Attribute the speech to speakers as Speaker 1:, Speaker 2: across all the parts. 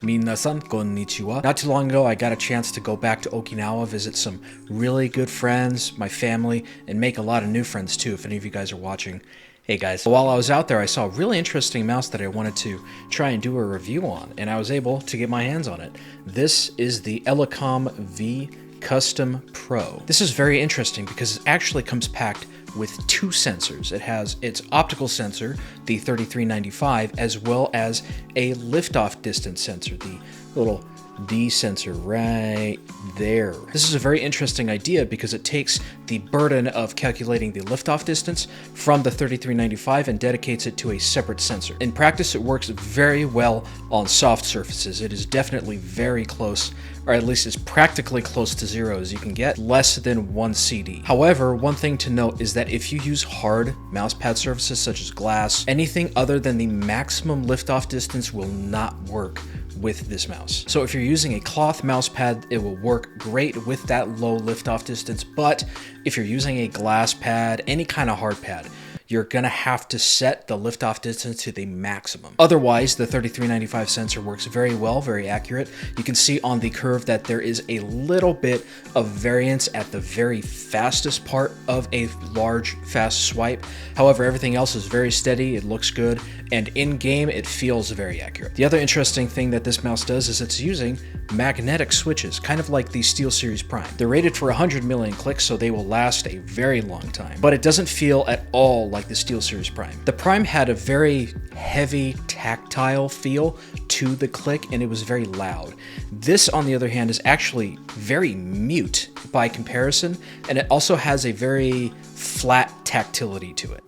Speaker 1: Minasan konnichiwa. Not too long ago, I got a chance to go back to Okinawa, visit some really good friends, my family, and make a lot of new friends too, if any of you guys are watching. Hey guys. While I was out there, I saw a really interesting mouse that I wanted to try and do a review on, and I was able to get my hands on it. This is the Elecom V Custom Pro. This is very interesting because it actually comes packed with two sensors. It has its optical sensor, the 3395, as well as a liftoff distance sensor, the little D sensor right there. This is a very interesting idea because it takes the burden of calculating the liftoff distance from the 3395 and dedicates it to a separate sensor. In practice, it works very well on soft surfaces. It is definitely very close, or at least as practically close to zero as you can get, less than 1 CD. However, one thing to note is that if you use hard mousepad surfaces such as glass, anything other than the maximum liftoff distance will not work with this mouse. So if you're using a cloth mousepad, it will work great with that low liftoff distance, but if you're using a glass pad, any kind of hard pad, you're gonna have to set the liftoff distance to the maximum. Otherwise, the 3395 sensor works very well, very accurate. You can see on the curve that there is a little bit of variance at the very fastest part of a large, fast swipe. However, everything else is very steady, it looks good, and in-game, it feels very accurate. The other interesting thing that this mouse does is it's using magnetic switches, kind of like the SteelSeries Prime. They're rated for 100 million clicks, so they will last a very long time. But it doesn't feel at all like the SteelSeries Prime. The Prime had a very heavy tactile feel to the click, and it was very loud. This, on the other hand, is actually very mute by comparison, and it also has a very flat tactility to it.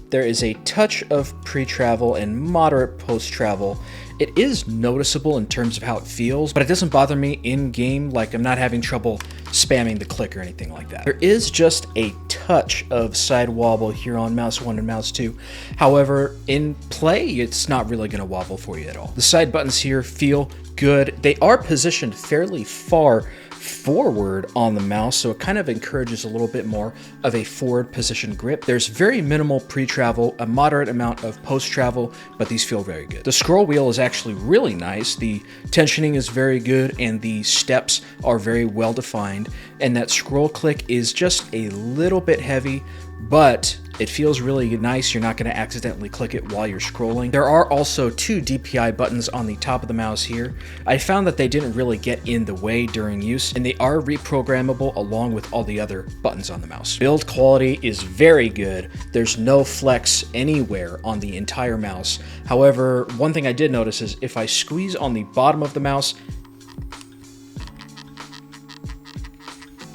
Speaker 1: There is a touch of pre-travel and moderate post-travel. It is noticeable in terms of how it feels, but it doesn't bother me in-game, like I'm not having trouble spamming the click or anything like that. There is just a touch of side wobble here on mouse 1 and mouse 2. However, in play, it's not really going to wobble for you at all. The side buttons here feel good. They are positioned fairly far forward on the mouse, so it kind of encourages a little bit more of a forward position grip. There's very minimal pre-travel, a moderate amount of post-travel, but these feel very good. The scroll wheel is actually really nice. The tensioning is very good, and the steps are very well defined, and that scroll click is just a little bit heavy, but it feels really nice. You're not going to accidentally click it while you're scrolling. There are also 2 DPI buttons on the top of the mouse here. I found that they didn't really get in the way during use, and they are reprogrammable along with all the other buttons on the mouse. Build quality is very good. There's no flex anywhere on the entire mouse. However, one thing I did notice is if I squeeze on the bottom of the mouse,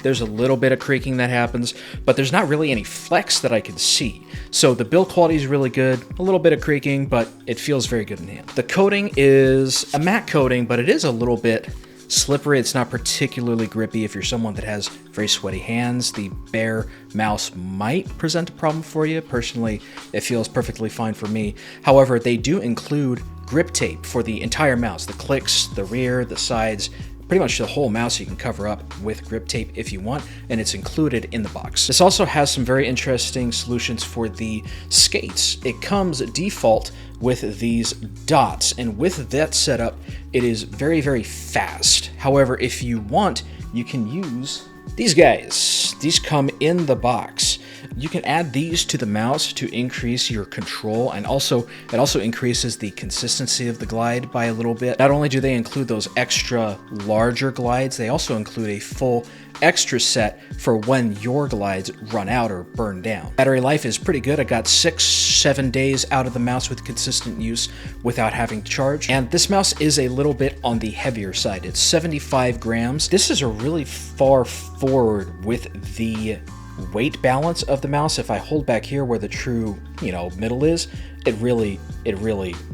Speaker 1: there's a little bit of creaking that happens, but there's not really any flex that I can see. So the build quality is really good, a little bit of creaking, but it feels very good in hand. The coating is a matte coating, but it is a little bit slippery. It's not particularly grippy. If you're someone that has very sweaty hands, the bare mouse might present a problem for you. Personally, it feels perfectly fine for me. However, they do include grip tape for the entire mouse, the clicks, the rear, the sides, pretty much the whole mouse you can cover up with grip tape if you want, and it's included in the box. This also has some very interesting solutions for the skates. It comes default with these dots, and with that setup, it is very, very fast. However, if you want, you can use these guys. These come in the box. You can add these to the mouse to increase your control, and also it also increases the consistency of the glide by a little bit. Not only do they include those extra larger glides, they also include a full extra set for when your glides run out or burn down. Battery life is pretty good. I got 6-7 days out of the mouse with consistent use without having to charge. And this mouse is a little bit on the heavier side. It's 75 grams. This is a really far forward with the weight balance of the mouse. If I hold back here where the true, middle is, it really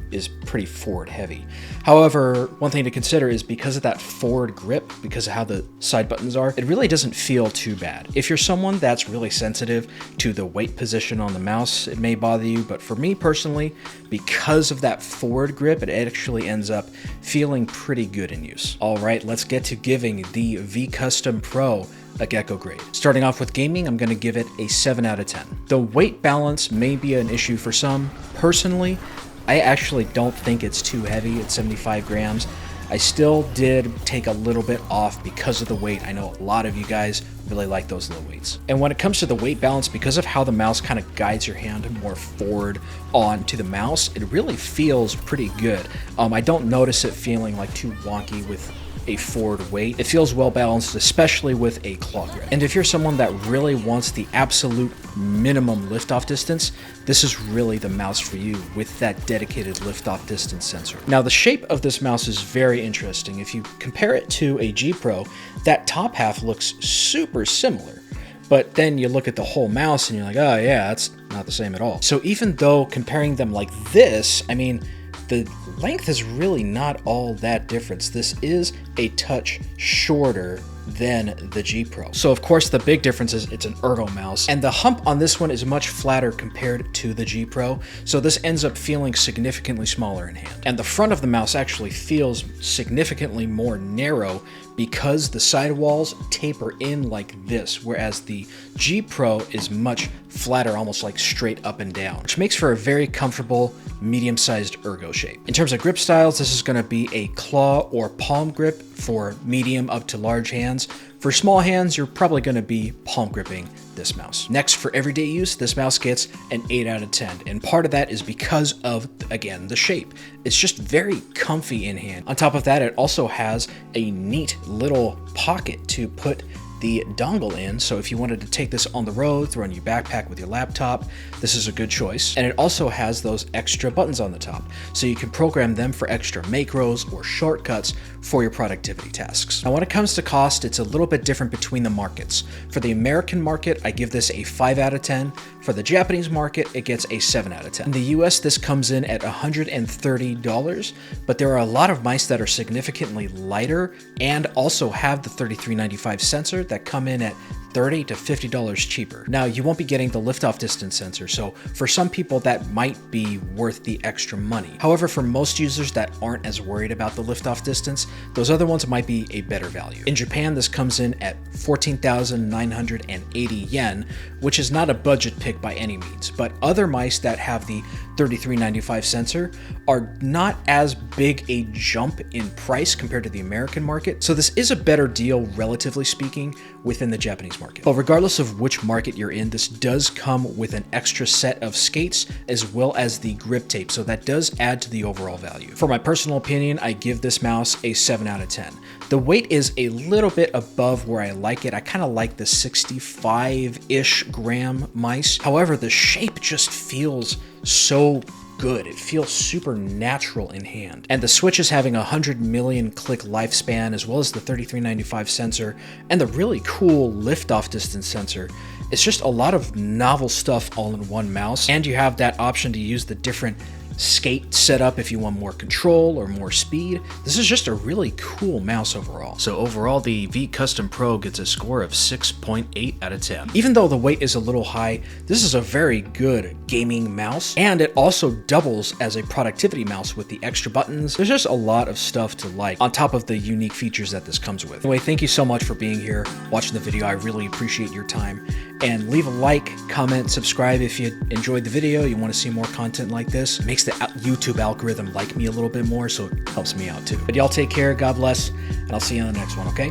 Speaker 1: is pretty forward heavy. However, one thing to consider is because of that forward grip, because of how the side buttons are, it really doesn't feel too bad. If you're someone that's really sensitive to the weight position on the mouse, it may bother you, but for me personally, because of that forward grip, it actually ends up feeling pretty good in use. All right, let's get to giving the V Custom Pro a gecko grade. Starting off with gaming, I'm going to give it a 7 out of 10. The weight balance may be an issue for some. Personally, I actually don't think it's too heavy at 75 grams. I still did take a little bit off because of the weight. I know a lot of you guys really like those low weights. And when it comes to the weight balance, because of how the mouse kind of guides your hand more forward onto the mouse, it really feels pretty good. I don't notice it feeling like too wonky with a forward weight. It feels well balanced, especially with a claw grip. And if you're someone that really wants the absolute minimum liftoff distance, this is really the mouse for you with that dedicated liftoff distance sensor. Now, the shape of this mouse is very interesting. If you compare it to a G Pro, that top half looks super similar. But then you look at the whole mouse and you're like, oh yeah, that's not the same at all. So even though comparing them like this, I mean, the length is really not all that different. This is a touch shorter than the G Pro. So of course the big difference is it's an ergo mouse, and the hump on this one is much flatter compared to the G Pro, so this ends up feeling significantly smaller in hand. And the front of the mouse actually feels significantly more narrow because the sidewalls taper in like this, whereas the G Pro is much flatter, almost like straight up and down, which makes for a very comfortable medium-sized ergo shape. In terms of grip styles, this is going to be a claw or palm grip for medium up to large hands. For small hands, you're probably going to be palm gripping this mouse. Next, for everyday use, this mouse gets an 8 out of 10, and part of that is because of, again, the shape. It's just very comfy in hand. On top of that, it also has a neat little pocket to put the dongle in, so if you wanted to take this on the road, throw in your backpack with your laptop, this is a good choice. And it also has those extra buttons on the top, so you can program them for extra macros or shortcuts for your productivity tasks. Now when it comes to cost, it's a little bit different between the markets. For the American market, I give this a 5 out of 10. For the Japanese market, it gets a 7 out of 10. In the US, this comes in at $130, but there are a lot of mice that are significantly lighter and also have the 3395 sensor that come in at $30 to $50 cheaper. Now, you won't be getting the liftoff distance sensor, so for some people that might be worth the extra money. However, for most users that aren't as worried about the liftoff distance, those other ones might be a better value. In Japan, this comes in at 14,980 yen, which is not a budget pick by any means, but other mice that have the 3395 sensor are not as big a jump in price compared to the American market, so this is a better deal, relatively speaking, within the Japanese market. But regardless of which market you're in, this does come with an extra set of skates as well as the grip tape, so that does add to the overall value. For my personal opinion, I give this mouse a 7 out of 10. The weight is a little bit above where I like it. I kind of like the 65-ish gram mice. However, the shape just feels so good. It feels super natural in hand. And the Switch is having a 100 million click lifespan, as well as the 3395 sensor and the really cool liftoff distance sensor. It's just a lot of novel stuff all in one mouse, and you have that option to use the different skate setup if you want more control or more speed. This is just a really cool mouse overall. So overall, the V Custom Pro gets a score of 6.8 out of 10. Even though the weight is a little high, this is a very good gaming mouse, and it also doubles as a productivity mouse with the extra buttons. There's just a lot of stuff to like on top of the unique features that this comes with. Anyway, thank you so much for being here, watching the video. I really appreciate your time. And leave a like, comment, subscribe if you enjoyed the video, you want to see more content like this. It makes the YouTube algorithm like me a little bit more, so it helps me out too. But y'all take care, God bless, and I'll see you on the next one, okay?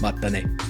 Speaker 1: Matane.